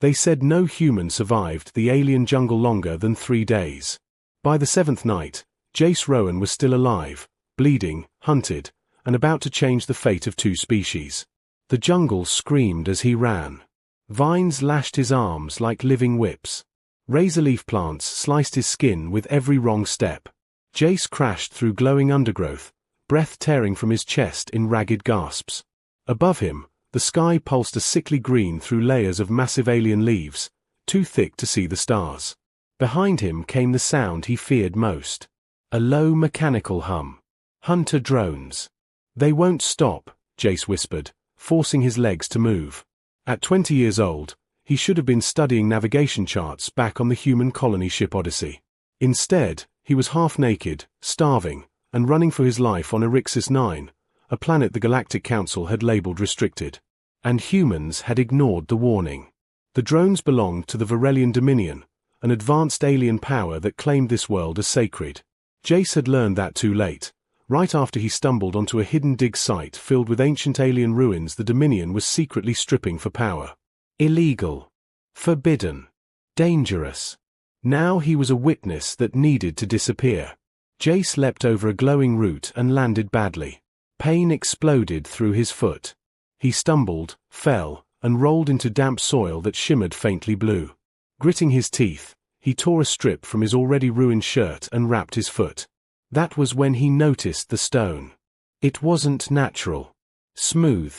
They said no human survived the alien jungle longer than 3 days. By the 7th night, Jace Rowan was still alive, bleeding, hunted, and about to change the fate of 2 species. The jungle screamed as he ran. Vines lashed his arms like living whips. Razor-leaf plants sliced his skin with every wrong step. Jace crashed through glowing undergrowth, breath tearing from his chest in ragged gasps. Above him, the sky pulsed a sickly green through layers of massive alien leaves, too thick to see the stars. Behind him came the sound he feared most. A low mechanical hum. Hunter drones. They won't stop, Jace whispered, forcing his legs to move. At 20 years old, he should have been studying navigation charts back on the human colony ship Odyssey. Instead, he was half-naked, starving, and running for his life on Erixis 9, a planet the Galactic Council had labeled restricted. And humans had ignored the warning. The drones belonged to the Varelian Dominion, an advanced alien power that claimed this world as sacred. Jace had learned that too late. Right after he stumbled onto a hidden dig site filled with ancient alien ruins the Dominion was secretly stripping for power. Illegal. Forbidden. Dangerous. Now he was a witness that needed to disappear. Jace leapt over a glowing root and landed badly. Pain exploded through his foot. He stumbled, fell, and rolled into damp soil that shimmered faintly blue. Gritting his teeth, he tore a strip from his already ruined shirt and wrapped his foot. That was when he noticed the stone. It wasn't natural. Smooth.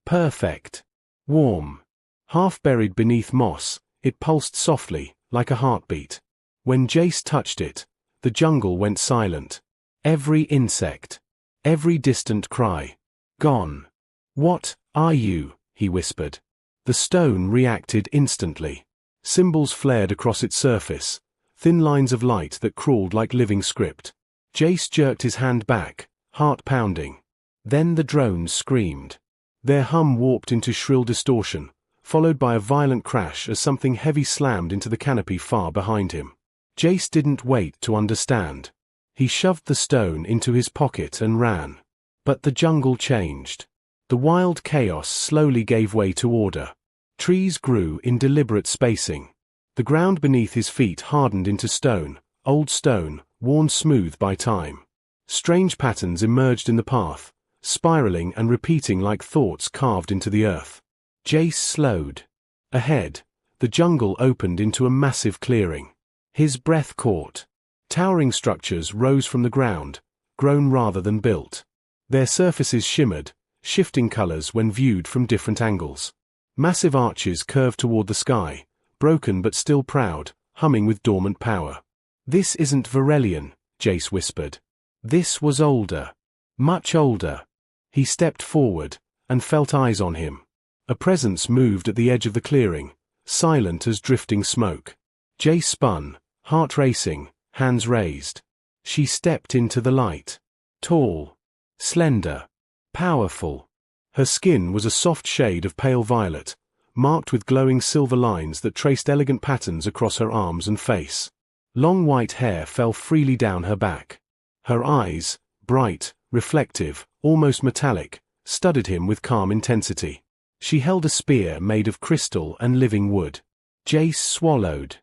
Perfect. Warm. Half buried beneath moss, it pulsed softly, like a heartbeat. When Jace touched it, the jungle went silent. Every insect. Every distant cry. Gone. "What are you?" he whispered. The stone reacted instantly. Symbols flared across its surface, thin lines of light that crawled like living script. Jace jerked his hand back, heart pounding. Then the drones screamed. Their hum warped into shrill distortion, followed by a violent crash as something heavy slammed into the canopy far behind him. Jace didn't wait to understand. He shoved the stone into his pocket and ran. But the jungle changed. The wild chaos slowly gave way to order. Trees grew in deliberate spacing. The ground beneath his feet hardened into stone, old stone, worn smooth by time. Strange patterns emerged in the path, spiraling and repeating like thoughts carved into the earth. Jace slowed. Ahead, the jungle opened into a massive clearing. His breath caught. Towering structures rose from the ground, grown rather than built. Their surfaces shimmered, shifting colors when viewed from different angles. Massive arches curved toward the sky, broken but still proud, humming with dormant power. "This isn't Varelian," Jace whispered. "This was older. Much older." He stepped forward, and felt eyes on him. A presence moved at the edge of the clearing, silent as drifting smoke. Jace spun, heart racing, hands raised. She stepped into the light. Tall. Slender. Powerful. Her skin was a soft shade of pale violet, marked with glowing silver lines that traced elegant patterns across her arms and face. Long white hair fell freely down her back. Her eyes, bright, reflective, almost metallic, studied him with calm intensity. She held a spear made of crystal and living wood. Jace swallowed.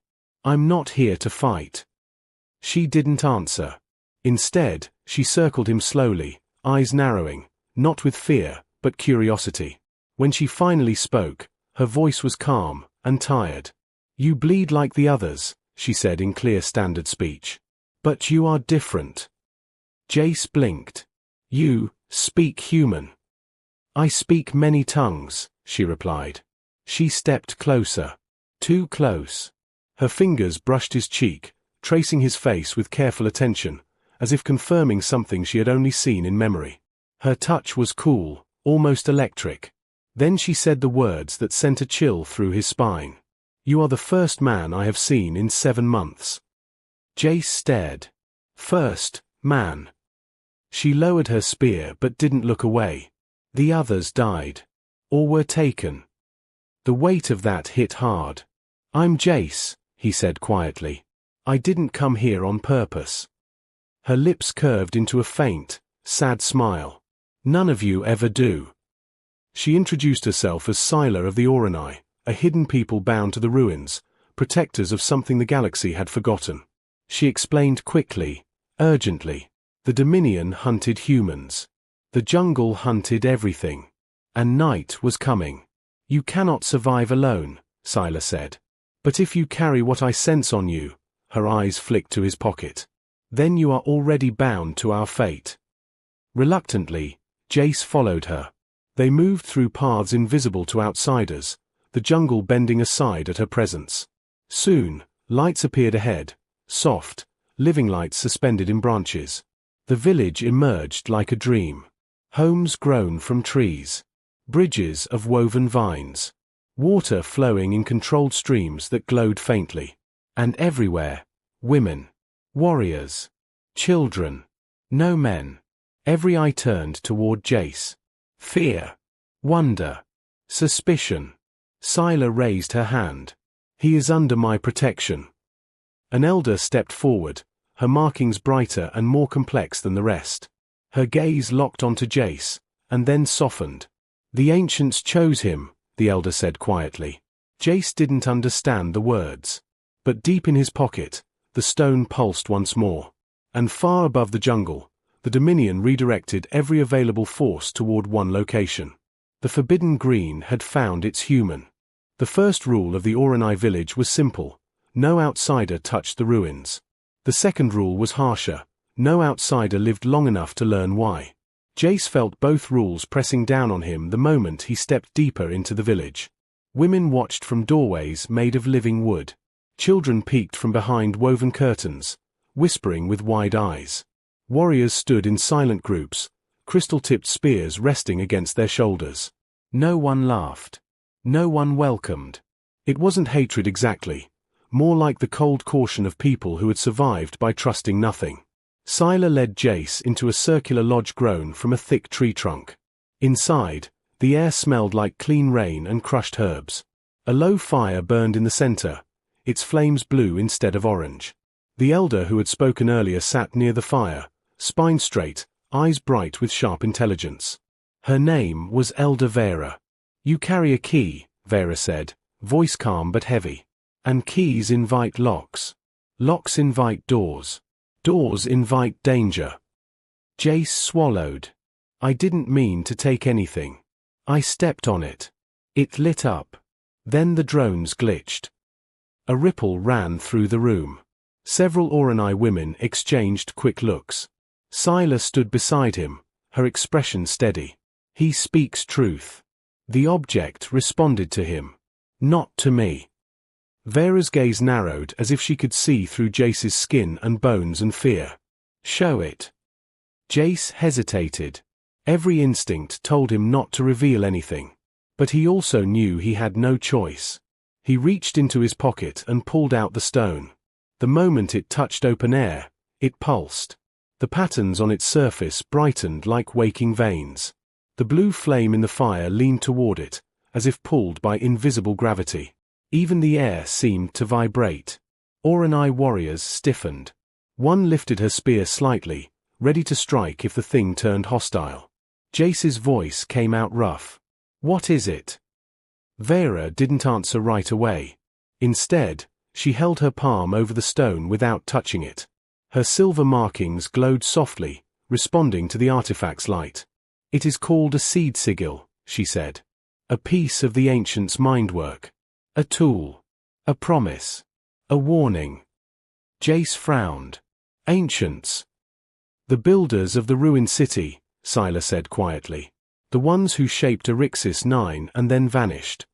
"I'm not here to fight." She didn't answer. Instead, she circled him slowly, eyes narrowing, not with fear, but curiosity. When she finally spoke, her voice was calm and tired. "You bleed like the others," she said in clear standard speech. "But you are different." Jace blinked. "You speak human." "I speak many tongues," she replied. She stepped closer. Too close. Her fingers brushed his cheek, tracing his face with careful attention, as if confirming something she had only seen in memory. Her touch was cool, almost electric. Then she said the words that sent a chill through his spine. "You are the first man I have seen in 7 months." Jace stared. "First man." She lowered her spear but didn't look away. "The others died. Or were taken." The weight of that hit hard. "I'm Jace," he said quietly. "I didn't come here on purpose." Her lips curved into a faint, sad smile. "None of you ever do." She introduced herself as Scylla of the Orani, a hidden people bound to the ruins, protectors of something the galaxy had forgotten. She explained quickly, urgently. The Dominion hunted humans. The jungle hunted everything. And night was coming. You cannot survive alone, Scylla said. But if you carry what I sense on you, her eyes flicked to his pocket, then you are already bound to our fate. Reluctantly, Jace followed her. They moved through paths invisible to outsiders, the jungle bending aside at her presence. Soon, lights appeared ahead, soft, living lights suspended in branches. The village emerged like a dream. Homes grown from trees. Bridges of woven vines. Water flowing in controlled streams that glowed faintly. And everywhere, women. Warriors. Children. No men. Every eye turned toward Jace. Fear. Wonder. Suspicion. Scylla raised her hand. He is under my protection. An elder stepped forward, her markings brighter and more complex than the rest. Her gaze locked onto Jace, and then softened. The ancients chose him, the elder said quietly. Jace didn't understand the words. But deep in his pocket, the stone pulsed once more. And far above the jungle, the Dominion redirected every available force toward one location. The Forbidden Green had found its human. The first rule of the Oranai village was simple: no outsider touched the ruins. The second rule was harsher: no outsider lived long enough to learn why. Jace felt both rules pressing down on him the moment he stepped deeper into the village. Women watched from doorways made of living wood. Children peeked from behind woven curtains, whispering with wide eyes. Warriors stood in silent groups, crystal-tipped spears resting against their shoulders. No one laughed. No one welcomed. It wasn't hatred exactly, more like the cold caution of people who had survived by trusting nothing. Scylla led Jace into a circular lodge grown from a thick tree trunk. Inside, the air smelled like clean rain and crushed herbs. A low fire burned in the center, its flames blue instead of orange. The elder who had spoken earlier sat near the fire, spine straight, eyes bright with sharp intelligence. Her name was Elder Vera. You carry a key, Vera said, voice calm but heavy. And keys invite locks. Locks invite doors. Doors invite danger. Jace swallowed. I didn't mean to take anything. I stepped on it. It lit up. Then the drones glitched. A ripple ran through the room. Several Oranai women exchanged quick looks. Scylla stood beside him, her expression steady. He speaks truth. The object responded to him. Not to me. Vera's gaze narrowed as if she could see through Jace's skin and bones and fear. Show it. Jace hesitated. Every instinct told him not to reveal anything. But he also knew he had no choice. He reached into his pocket and pulled out the stone. The moment it touched open air, it pulsed. The patterns on its surface brightened like waking veins. The blue flame in the fire leaned toward it, as if pulled by invisible gravity. Even the air seemed to vibrate. Oranai warriors stiffened. One lifted her spear slightly, ready to strike if the thing turned hostile. Jace's voice came out rough. What is it? Vera didn't answer right away. Instead, she held her palm over the stone without touching it. Her silver markings glowed softly, responding to the artifact's light. It is called a seed sigil, she said. A piece of the ancients' mindwork. A tool. A promise. A warning. Jace frowned. Ancients. The builders of the ruined city, Scylla said quietly. The ones who shaped Erixis 9 and then vanished.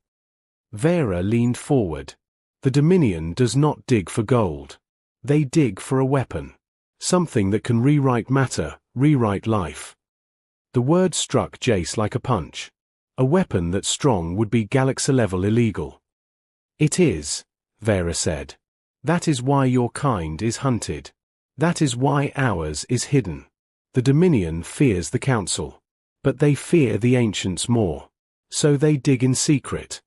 Vera leaned forward. The Dominion does not dig for gold. They dig for a weapon. Something that can rewrite matter, rewrite life. The word struck Jace like a punch. A weapon that strong would be galaxy-level illegal. It is, Vera said. That is why your kind is hunted. That is why ours is hidden. The Dominion fears the Council. But they fear the Ancients more. So they dig in secret.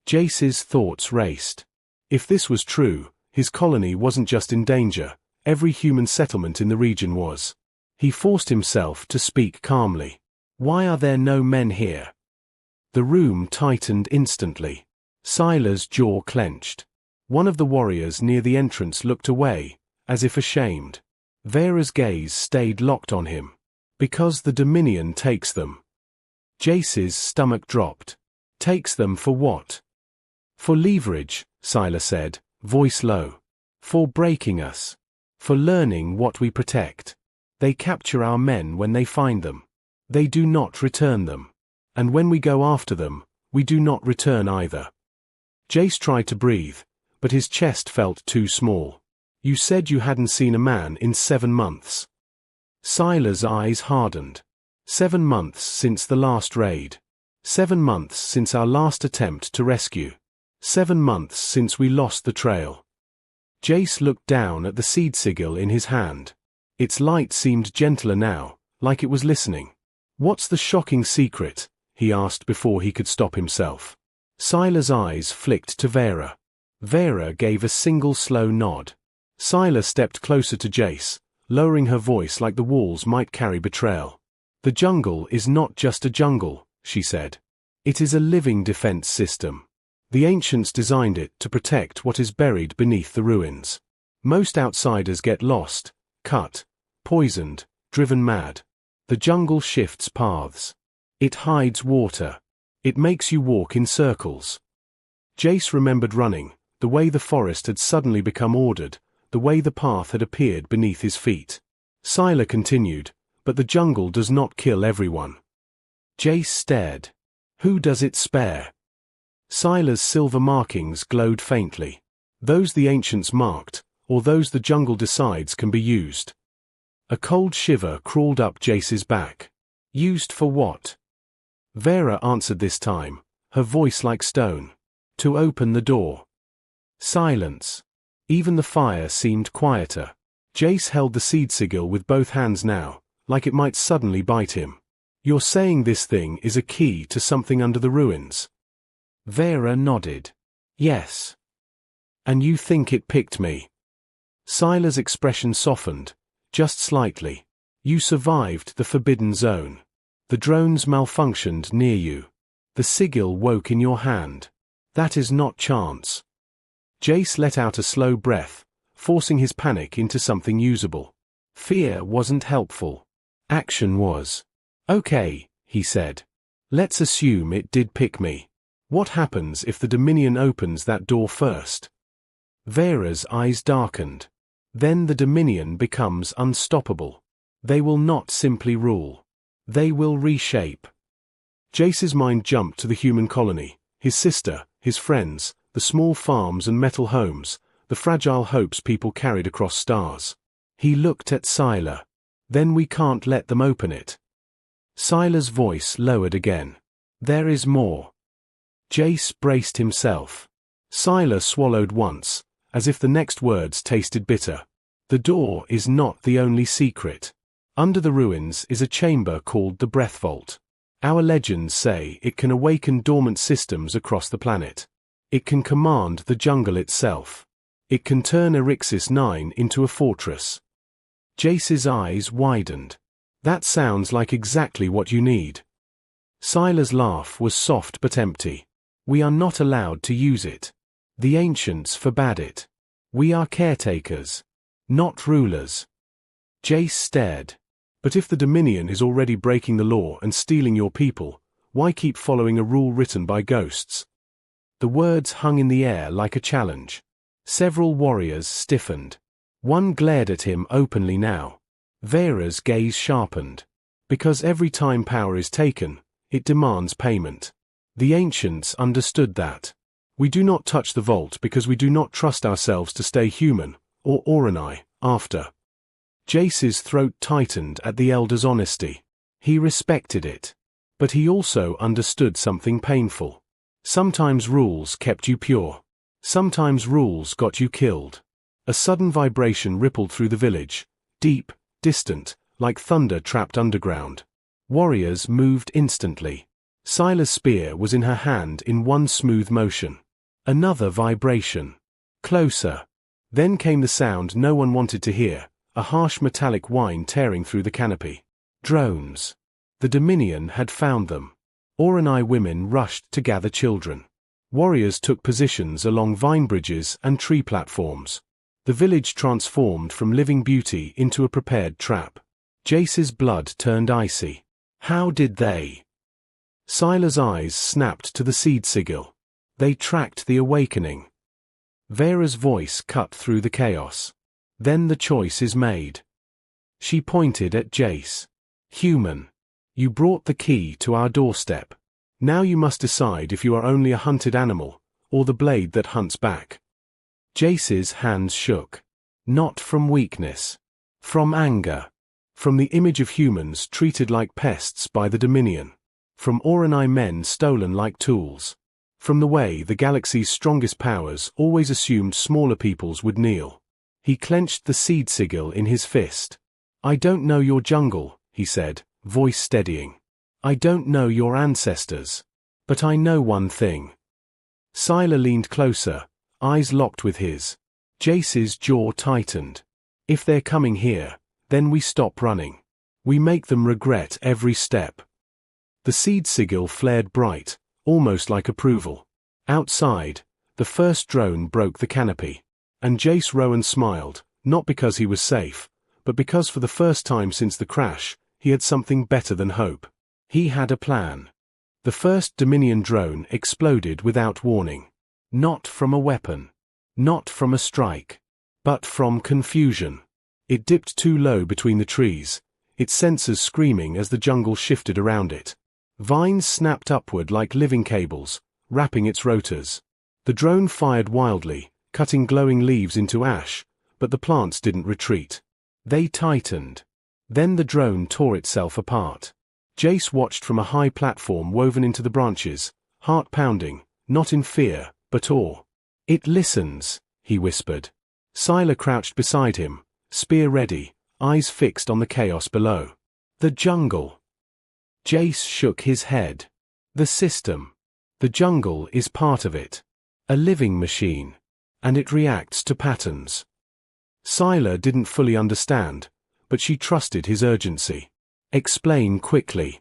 Jace's thoughts raced. If this was true, his colony wasn't just in danger, every human settlement in the region was. He forced himself to speak calmly. Why are there no men here? The room tightened instantly. Sila's jaw clenched. One of the warriors near the entrance looked away, as if ashamed. Vera's gaze stayed locked on him. Because the Dominion takes them. Jace's stomach dropped. Takes them for what? For leverage, Sila said, voice low. For breaking us. For learning what we protect. They capture our men when they find them. They do not return them. And when we go after them, we do not return either. Jace tried to breathe, but his chest felt too small. You said you hadn't seen a man in 7 months. Sila's eyes hardened. 7 months since the last raid. 7 months since our last attempt to rescue. 7 months since we lost the trail. Jace looked down at the seed sigil in his hand. Its light seemed gentler now, like it was listening. What's the shocking secret? He asked before he could stop himself. Sila's eyes flicked to Vera. Vera gave a single slow nod. Sila stepped closer to Jace, lowering her voice like the walls might carry betrayal. The jungle is not just a jungle, she said. It is a living defense system. The ancients designed it to protect what is buried beneath the ruins. Most outsiders get lost, cut, poisoned, driven mad. The jungle shifts paths. It hides water. It makes you walk in circles. Jace remembered running, the way the forest had suddenly become ordered, the way the path had appeared beneath his feet. Sila continued, but the jungle does not kill everyone. Jace stared. Who does it spare? Sila's silver markings glowed faintly. Those the ancients marked, or those the jungle decides can be used. A cold shiver crawled up Jace's back. Used for what? Vera answered this time, her voice like stone. To open the door. Silence. Even the fire seemed quieter. Jace held the seed sigil with both hands now, like it might suddenly bite him. You're saying this thing is a key to something under the ruins? Vera nodded. Yes. And you think it picked me? Sila's expression softened, just slightly. You survived the forbidden zone. The drones malfunctioned near you. The sigil woke in your hand. That is not chance. Jace let out a slow breath, forcing his panic into something usable. Fear wasn't helpful. Action was. Okay, he said. Let's assume it did pick me. What happens if the Dominion opens that door first? Vera's eyes darkened. Then the Dominion becomes unstoppable. They will not simply rule. They will reshape. Jace's mind jumped to the human colony, his sister, his friends, the small farms and metal homes, the fragile hopes people carried across stars. He looked at Sila. Then we can't let them open it. Sila's voice lowered again. There is more. Jace braced himself. Sila swallowed once, as if the next words tasted bitter. The door is not the only secret. Under the ruins is a chamber called the Breath Vault. Our legends say it can awaken dormant systems across the planet. It can command the jungle itself. It can turn Erixis 9 into a fortress. Jace's eyes widened. That sounds like exactly what you need. Sila's laugh was soft but empty. We are not allowed to use it. The ancients forbade it. We are caretakers, not rulers. Jace stared. But if the Dominion is already breaking the law and stealing your people, why keep following a rule written by ghosts? The words hung in the air like a challenge. Several warriors stiffened. One glared at him openly now. Vera's gaze sharpened. Because every time power is taken, it demands payment. The ancients understood that. We do not touch the vault because we do not trust ourselves to stay human, or Orenai, after. Jace's throat tightened at the elder's honesty. He respected it. But he also understood something painful. Sometimes rules kept you pure. Sometimes rules got you killed. A sudden vibration rippled through the village, deep, distant, like thunder trapped underground. Warriors moved instantly. Sila's spear was in her hand in one smooth motion. Another vibration. Closer. Then came the sound no one wanted to hear, a harsh metallic whine tearing through the canopy. Drones. The Dominion had found them. Orenai women rushed to gather children. Warriors took positions along vine bridges and tree platforms. The village transformed from living beauty into a prepared trap. Jace's blood turned icy. How did they? Sila's eyes snapped to the seed sigil. They tracked the awakening. Vera's voice cut through the chaos. Then the choice is made. She pointed at Jace. Human. You brought the key to our doorstep. Now you must decide if you are only a hunted animal, or the blade that hunts back. Jace's hands shook. Not from weakness. From anger. From the image of humans treated like pests by the Dominion. From Oranai men stolen like tools. From the way the galaxy's strongest powers always assumed smaller peoples would kneel. He clenched the seed sigil in his fist. I don't know your jungle, he said, voice steadying. I don't know your ancestors. But I know one thing. Sila leaned closer, eyes locked with his. Jace's jaw tightened. If they're coming here, then we stop running. We make them regret every step. The seed sigil flared bright, almost like approval. Outside, the first drone broke the canopy. And Jace Rowan smiled, not because he was safe, but because for the first time since the crash, he had something better than hope. He had a plan. The first Dominion drone exploded without warning. Not from a weapon. Not from a strike. But from confusion. It dipped too low between the trees, its sensors screaming as the jungle shifted around it. Vines snapped upward like living cables, wrapping its rotors. The drone fired wildly, cutting glowing leaves into ash, but the plants didn't retreat. They tightened. Then the drone tore itself apart. Jace watched from a high platform woven into the branches, heart pounding, not in fear, but awe. It listens, he whispered. Sila crouched beside him, spear ready, eyes fixed on the chaos below. The jungle. Jace shook his head. The system. The jungle is part of it. A living machine. And it reacts to patterns. Sila didn't fully understand, but she trusted his urgency. Explain quickly.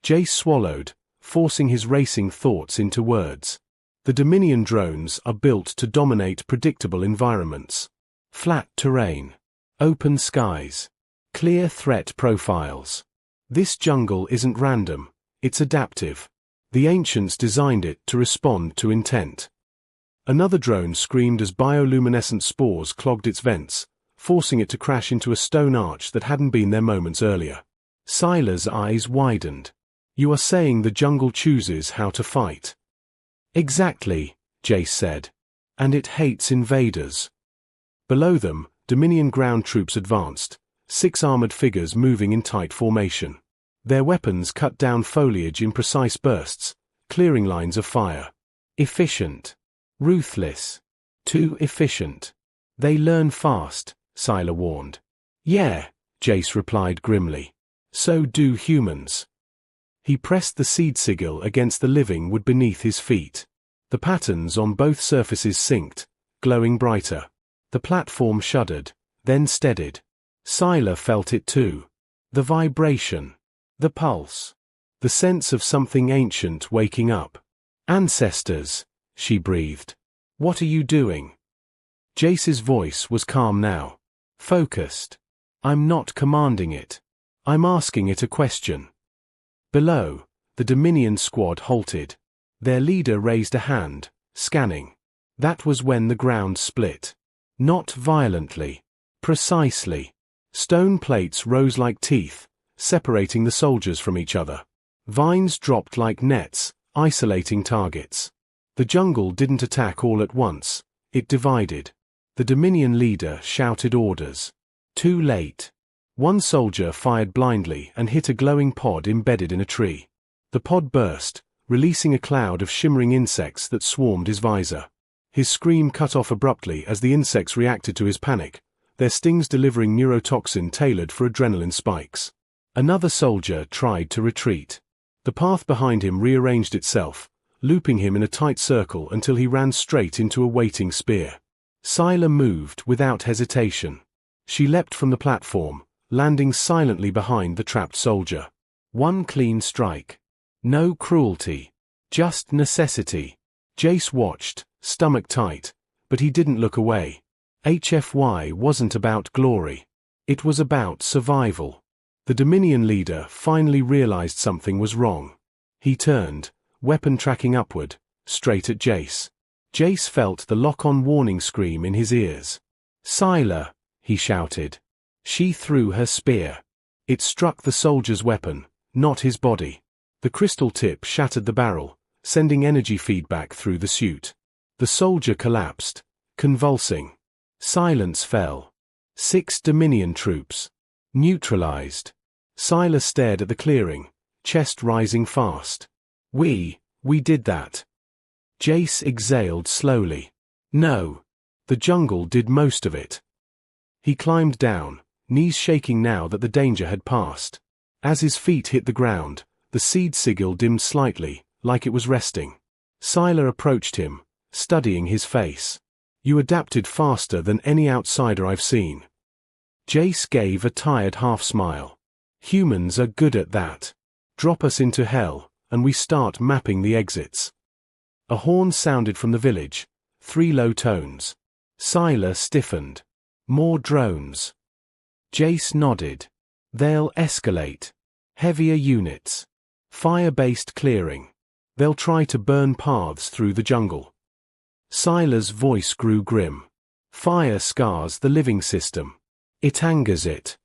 Jace swallowed, forcing his racing thoughts into words. The Dominion drones are built to dominate predictable environments. Flat terrain. Open skies. Clear threat profiles. This jungle isn't random, it's adaptive. The ancients designed it to respond to intent. Another drone screamed as bioluminescent spores clogged its vents, forcing it to crash into a stone arch that hadn't been there moments earlier. Sila's eyes widened. You are saying the jungle chooses how to fight? Exactly, Jace said. And it hates invaders. Below them, Dominion ground troops advanced, 6 armored figures moving in tight formation. Their weapons cut down foliage in precise bursts, clearing lines of fire. Efficient. Ruthless. Too efficient. They learn fast, Sila warned. Yeah, Jace replied grimly. So do humans. He pressed the seed sigil against the living wood beneath his feet. The patterns on both surfaces synced, glowing brighter. The platform shuddered, then steadied. Sila felt it too. The vibration. The pulse. The sense of something ancient waking up. Ancestors, she breathed. What are you doing? Jace's voice was calm now. Focused. I'm not commanding it. I'm asking it a question. Below, the Dominion squad halted. Their leader raised a hand, scanning. That was when the ground split. Not violently. Precisely. Stone plates rose like teeth, separating the soldiers from each other. Vines dropped like nets, isolating targets. The jungle didn't attack all at once, it divided. The Dominion leader shouted orders. Too late. One soldier fired blindly and hit a glowing pod embedded in a tree. The pod burst, releasing a cloud of shimmering insects that swarmed his visor. His scream cut off abruptly as the insects reacted to his panic, their stings delivering neurotoxin tailored for adrenaline spikes. Another soldier tried to retreat. The path behind him rearranged itself, looping him in a tight circle until he ran straight into a waiting spear. Sila moved without hesitation. She leapt from the platform, landing silently behind the trapped soldier. One clean strike. No cruelty. Just necessity. Jace watched, stomach tight, but he didn't look away. HFY wasn't about glory. It was about survival. The Dominion leader finally realized something was wrong. He turned, weapon tracking upward, straight at Jace. Jace felt the lock-on warning scream in his ears. "Scylla!" he shouted. She threw her spear. It struck the soldier's weapon, not his body. The crystal tip shattered the barrel, sending energy feedback through the suit. The soldier collapsed, convulsing. Silence fell. 6 Dominion troops. Neutralized. Scylla stared at the clearing, chest rising fast. We did that." Jace exhaled slowly. "No. The jungle did most of it." He climbed down, knees shaking now that the danger had passed. As his feet hit the ground, the seed sigil dimmed slightly, like it was resting. Scylla approached him, studying his face. "You adapted faster than any outsider I've seen." Jace gave a tired half-smile. "Humans are good at that. Drop us into hell, and we start mapping the exits." A horn sounded from the village, 3 low tones. Scylla stiffened. "More drones." Jace nodded. "They'll escalate. Heavier units. Fire-based clearing. They'll try to burn paths through the jungle." Scylla's voice grew grim. "Fire scars the living system. It angers it."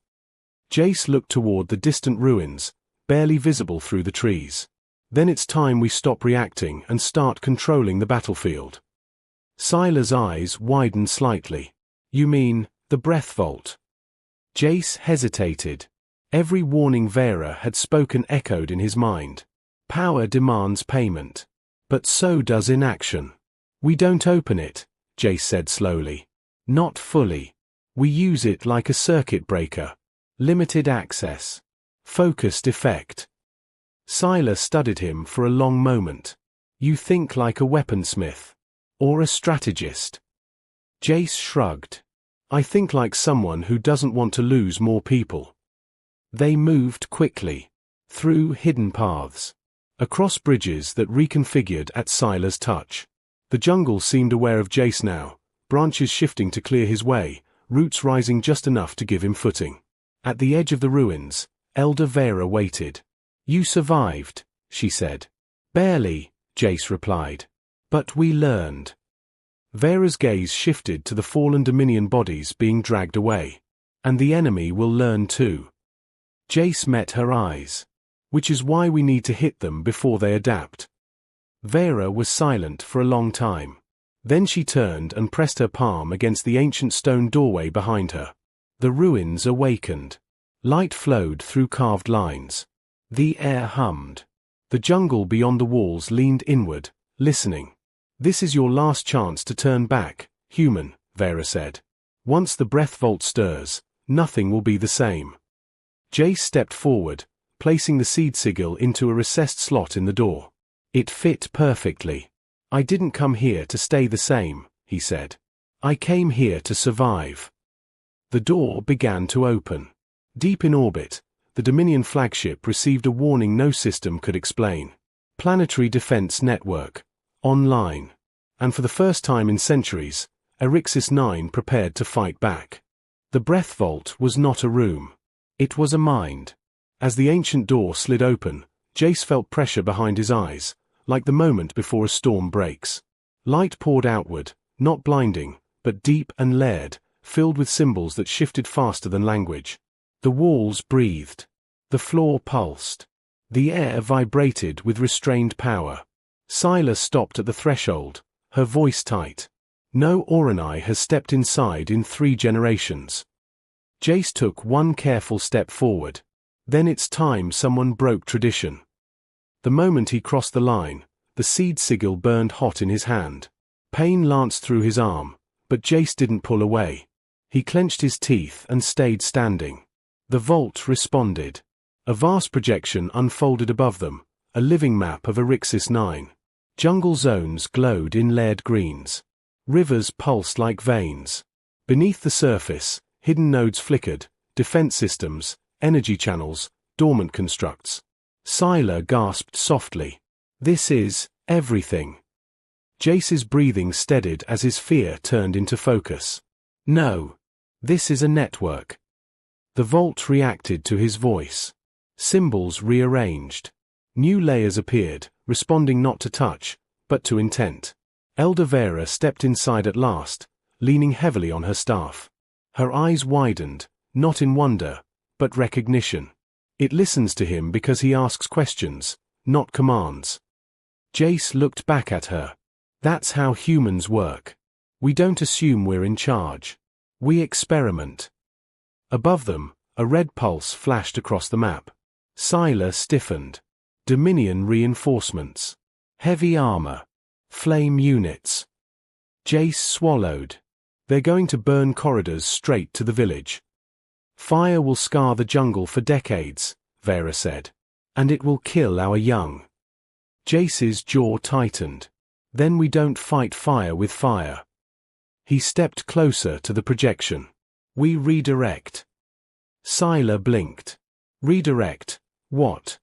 Jace looked toward the distant ruins, barely visible through the trees. "Then it's time we stop reacting and start controlling the battlefield." Scylla's eyes widened slightly. "You mean, the breath vault?" Jace hesitated. Every warning Vera had spoken echoed in his mind. Power demands payment. But so does inaction. "We don't open it," Jace said slowly. "Not fully. We use it like a circuit breaker. Limited access. Focused effect." Scylla studied him for a long moment. "You think like a weaponsmith. Or a strategist." Jace shrugged. "I think like someone who doesn't want to lose more people." They moved quickly. Through hidden paths. Across bridges that reconfigured at Scylla's touch. The jungle seemed aware of Jace now, branches shifting to clear his way, roots rising just enough to give him footing. At the edge of the ruins, Elder Vera waited. "You survived," she said. "Barely," Jace replied. "But we learned." Vera's gaze shifted to the fallen Dominion bodies being dragged away. "And the enemy will learn too." Jace met her eyes. "Which is why we need to hit them before they adapt." Vera was silent for a long time. Then she turned and pressed her palm against the ancient stone doorway behind her. The ruins awakened. Light flowed through carved lines. The air hummed. The jungle beyond the walls leaned inward, listening. "This is your last chance to turn back, human," Vera said. "Once the breath vault stirs, nothing will be the same." Jace stepped forward, placing the seed sigil into a recessed slot in the door. It fit perfectly. "I didn't come here to stay the same," he said. "I came here to survive." The door began to open. Deep in orbit, the Dominion flagship received a warning no system could explain. Planetary Defense Network. Online. And for the first time in centuries, Erixis 9 prepared to fight back. The breath vault was not a room. It was a mind. As the ancient door slid open, Jace felt pressure behind his eyes, like the moment before a storm breaks. Light poured outward, not blinding, but deep and layered, filled with symbols that shifted faster than language. The walls breathed. The floor pulsed. The air vibrated with restrained power. Scylla stopped at the threshold, her voice tight. "No Oranai has stepped inside in 3 generations." Jace took one careful step forward. Then it's time someone broke tradition. The moment he crossed the line, the seed sigil burned hot in his hand. Pain lanced through his arm, but Jace didn't pull away. He clenched his teeth and stayed standing. The vault responded. A vast projection unfolded above them, a living map of Erixis 9. Jungle zones glowed in layered greens. Rivers pulsed like veins. Beneath the surface, hidden nodes flickered, defense systems, energy channels, dormant constructs. Scylla gasped softly. "This is everything." Jace's breathing steadied as his fear turned into focus. No. This is a network. The vault reacted to his voice. Symbols rearranged. New layers appeared, responding not to touch, but to intent. Elder Vera stepped inside at last, leaning heavily on her staff. Her eyes widened, not in wonder, but recognition. It listens to him because he asks questions, not commands. Jace looked back at her. That's how humans work. We don't assume we're in charge. We experiment. Above them, a red pulse flashed across the map. Scylla stiffened. Dominion reinforcements. Heavy armor. Flame units. Jace swallowed. They're going to burn corridors straight to the village. Fire will scar the jungle for decades, Vera said. And it will kill our young. Jace's jaw tightened. Then we don't fight fire with fire. He stepped closer to the projection. We redirect. Scylla blinked. Redirect? What?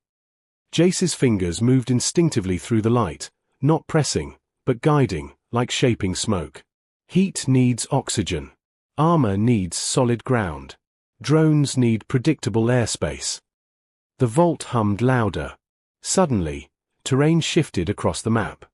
Jace's fingers moved instinctively through the light, not pressing, but guiding, like shaping smoke. Heat needs oxygen. Armor needs solid ground. Drones need predictable airspace. The vault hummed louder. Suddenly, terrain shifted across the map.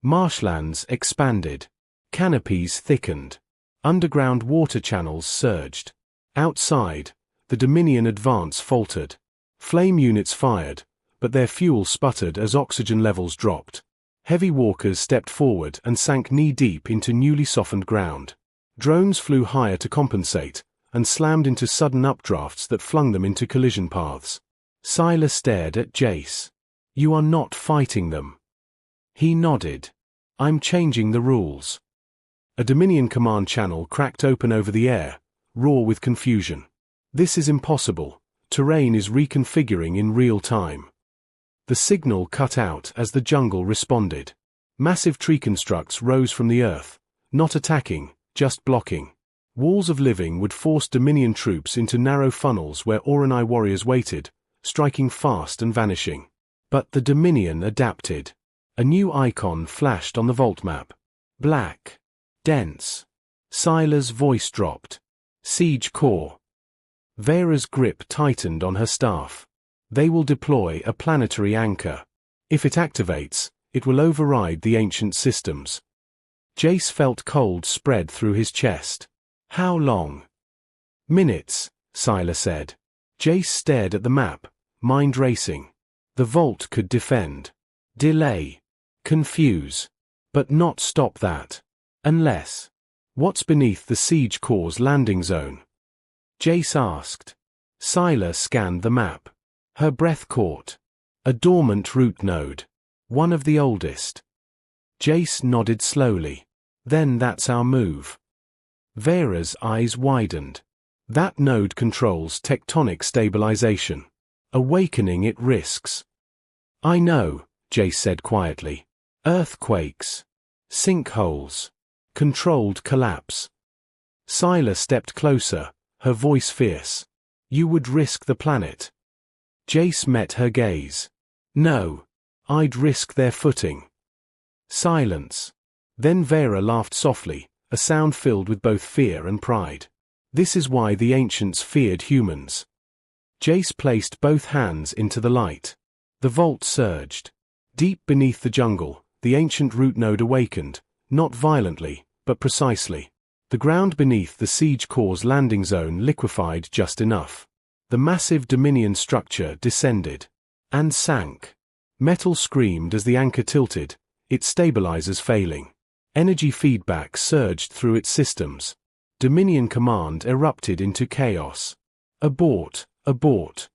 Marshlands expanded. Canopies thickened. Underground water channels surged. Outside, the Dominion advance faltered. Flame units fired, but their fuel sputtered as oxygen levels dropped. Heavy walkers stepped forward and sank knee-deep into newly softened ground. Drones flew higher to compensate, and slammed into sudden updrafts that flung them into collision paths. Scylla stared at Jace. You are not fighting them. He nodded. I'm changing the rules. A Dominion command channel cracked open over the air, raw with confusion. This is impossible. Terrain is reconfiguring in real time. The signal cut out as the jungle responded. Massive tree constructs rose from the earth, not attacking, just blocking. Walls of living would force Dominion troops into narrow funnels where Oranai warriors waited, striking fast and vanishing. But the Dominion adapted. A new icon flashed on the vault map. Black. Dense. Scylla's voice dropped. Siege Core. Vera's grip tightened on her staff. They will deploy a planetary anchor. If it activates, it will override the ancient systems. Jace felt cold spread through his chest. How long? Minutes, Scylla said. Jace stared at the map, mind racing. The vault could defend. Delay. Confuse. But not stop that. Unless. What's beneath the Siege Core's landing zone? Jace asked. Scylla scanned the map. Her breath caught. A dormant root node. One of the oldest. Jace nodded slowly. Then that's our move. Vera's eyes widened. That node controls tectonic stabilization. Awakening it risks. I know, Jace said quietly. Earthquakes. Sinkholes. Controlled collapse. Scylla stepped closer, her voice fierce. You would risk the planet. Jace met her gaze. No. I'd risk their footing. Silence. Then Vera laughed softly, a sound filled with both fear and pride. This is why the ancients feared humans. Jace placed both hands into the light. The vault surged. Deep beneath the jungle, the ancient root node awakened, not violently, but precisely. The ground beneath the Siege Core's landing zone liquefied just enough. The massive Dominion structure descended. And sank. Metal screamed as the anchor tilted, its stabilizers failing. Energy feedback surged through its systems. Dominion command erupted into chaos. Abort, abort.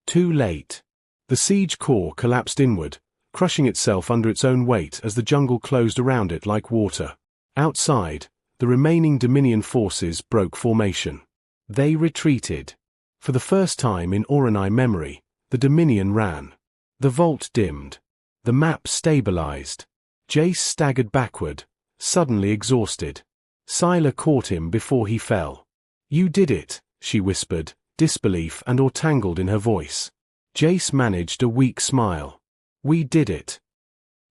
Too late. The Siege Core collapsed inward, crushing itself under its own weight as the jungle closed around it like water. Outside, the remaining Dominion forces broke formation. They retreated. For the first time in Oranai memory, the Dominion ran. The vault dimmed. The map stabilized. Jace staggered backward, suddenly exhausted. Scylla caught him before he fell. You did it, she whispered, disbelief and awe tangled in her voice. Jace managed a weak smile. We did it.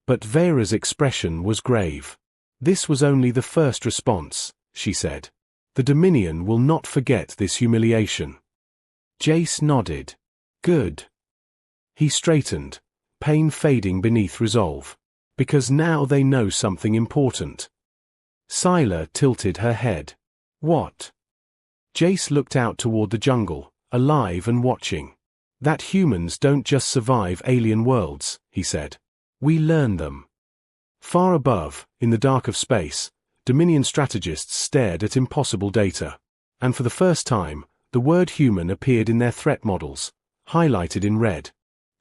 But Vera's expression was grave. "This was only the first response," she said. "The Dominion will not forget this humiliation." Jace nodded. "Good." He straightened, pain fading beneath resolve. "Because now they know something important." Scylla tilted her head. "What?" Jace looked out toward the jungle, alive and watching. "That humans don't just survive alien worlds," he said. "We learn them." Far above, in the dark of space, Dominion strategists stared at impossible data. And for the first time, the word human appeared in their threat models, highlighted in red.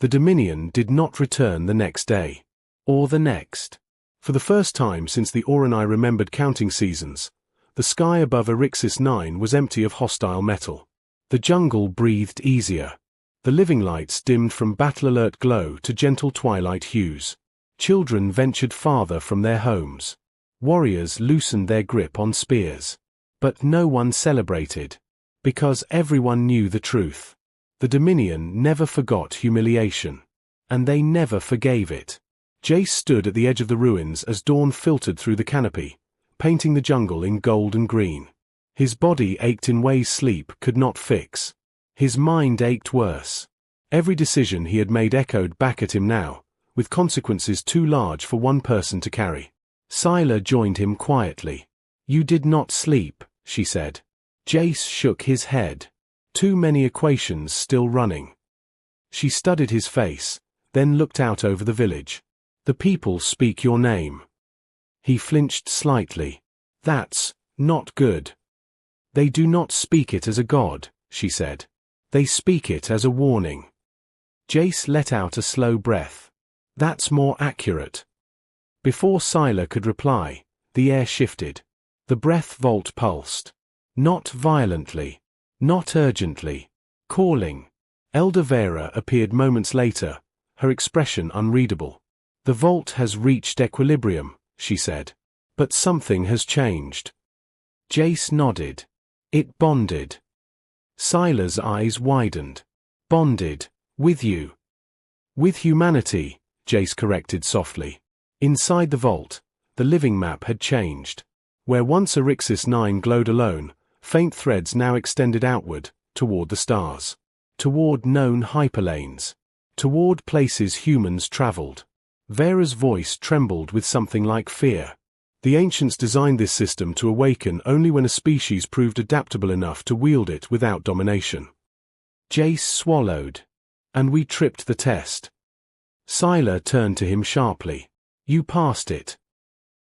The Dominion did not return the next day. Or the next. For the first time since the Oronai remembered counting seasons, the sky above Erixis 9 was empty of hostile metal. The jungle breathed easier. The living lights dimmed from battle-alert glow to gentle twilight hues. Children ventured farther from their homes. Warriors loosened their grip on spears. But no one celebrated. Because everyone knew the truth. The Dominion never forgot humiliation. And they never forgave it. Jace stood at the edge of the ruins as dawn filtered through the canopy, painting the jungle in gold and green. His body ached in ways sleep could not fix. His mind ached worse. Every decision he had made echoed back at him now, with consequences too large for one person to carry. Scylla joined him quietly. "You did not sleep," she said. Jace shook his head. Too many equations still running. She studied his face, then looked out over the village. "The people speak your name." He flinched slightly. "That's not good." "They do not speak it as a god," she said. "They speak it as a warning." Jace let out a slow breath. "That's more accurate." Before Scylla could reply, the air shifted. The breath vault pulsed. Not violently. Not urgently. Calling. Elder Vera appeared moments later, her expression unreadable. "The vault has reached equilibrium," she said. "But something has changed." Jace nodded. "It bonded." Scylla's eyes widened. "Bonded. With you." "With humanity," Jace corrected softly. Inside the vault, the living map had changed. Where once Erixis 9 glowed alone, faint threads now extended outward, toward the stars. Toward known hyperlanes. Toward places humans traveled. Vera's voice trembled with something like fear. The ancients designed this system to awaken only when a species proved adaptable enough to wield it without domination. Jace swallowed. "And we tripped the test." Scylla turned to him sharply. "You passed it."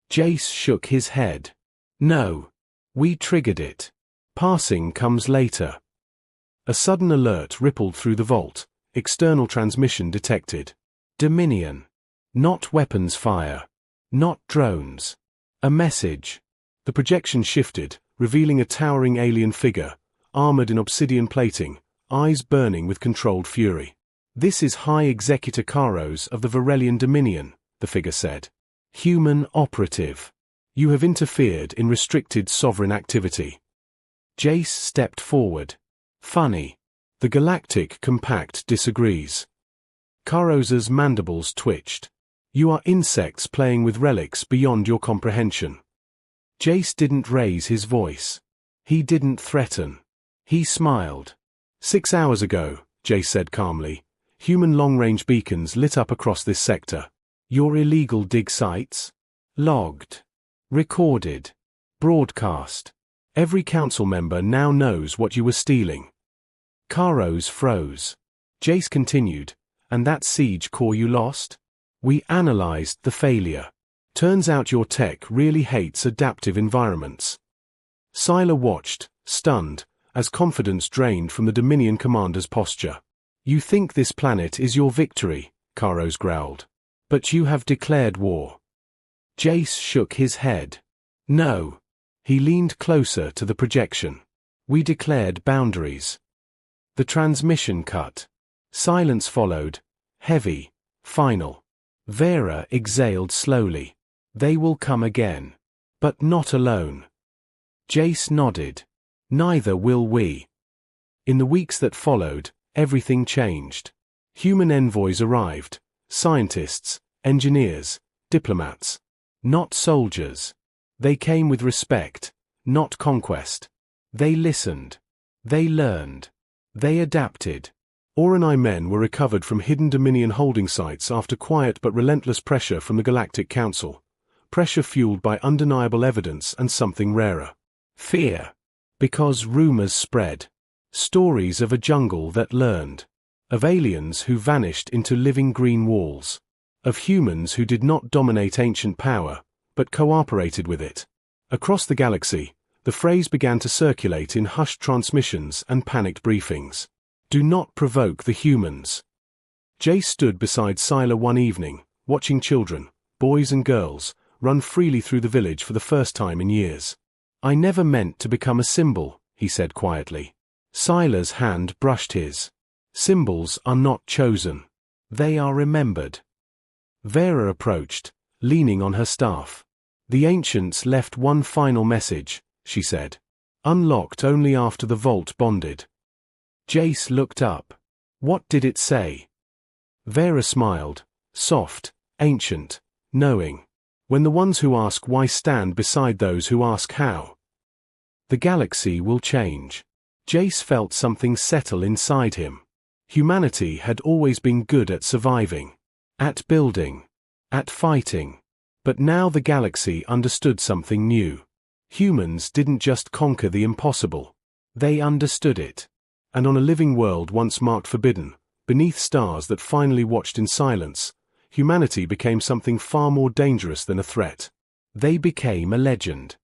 Jace shook his head. "No. We triggered it. Passing comes later." A sudden alert rippled through the vault. External transmission detected. Dominion. Not weapons fire. Not drones. A message. The projection shifted, revealing a towering alien figure, armored in obsidian plating, eyes burning with controlled fury. "This is High Executor Karos of the Varelian Dominion," the figure said. "Human operative. You have interfered in restricted sovereign activity." Jace stepped forward. "Funny. The Galactic Compact disagrees." Karos's mandibles twitched. "You are insects playing with relics beyond your comprehension." Jace didn't raise his voice. He didn't threaten. He smiled. 6 hours ago," Jace said calmly, "human long-range beacons lit up across this sector. Your illegal dig sites? Logged. Recorded. Broadcast. Every council member now knows what you were stealing." Karos froze. Jace continued, "And that siege core you lost? We analyzed the failure. Turns out your tech really hates adaptive environments." Scylla watched, stunned, as confidence drained from the Dominion commander's posture. "You think this planet is your victory," Karos growled. "But you have declared war." Jace shook his head. "No." He leaned closer to the projection. "We declared boundaries." The transmission cut. Silence followed, heavy, final. Vera exhaled slowly. "They will come again. But not alone." Jace nodded. "Neither will we." In the weeks that followed, everything changed. Human envoys arrived, scientists, engineers, diplomats. Not soldiers. They came with respect, not conquest. They listened. They learned. They adapted. Oranai men were recovered from hidden Dominion holding sites after quiet but relentless pressure from the Galactic Council. Pressure fueled by undeniable evidence and something rarer. Fear. Because rumors spread. Stories of a jungle that learned. Of aliens who vanished into living green walls. Of humans who did not dominate ancient power, but cooperated with it. Across the galaxy, the phrase began to circulate in hushed transmissions and panicked briefings. Do not provoke the humans. Jace stood beside Scylla one evening, watching children, boys and girls, run freely through the village for the first time in years. I never meant to become a symbol, he said quietly. Scylla's hand brushed his. Symbols are not chosen. They are remembered. Vera approached, leaning on her staff. The ancients left one final message, she said. Unlocked only after the vault bonded. Jace looked up. What did it say? Vera smiled, soft, ancient, knowing. When the ones who ask why stand beside those who ask how. The galaxy will change. Jace felt something settle inside him. Humanity had always been good at surviving. At building. At fighting. But now the galaxy understood something new. Humans didn't just conquer the impossible. They understood it. And on a living world once marked forbidden, beneath stars that finally watched in silence, humanity became something far more dangerous than a threat. They became a legend.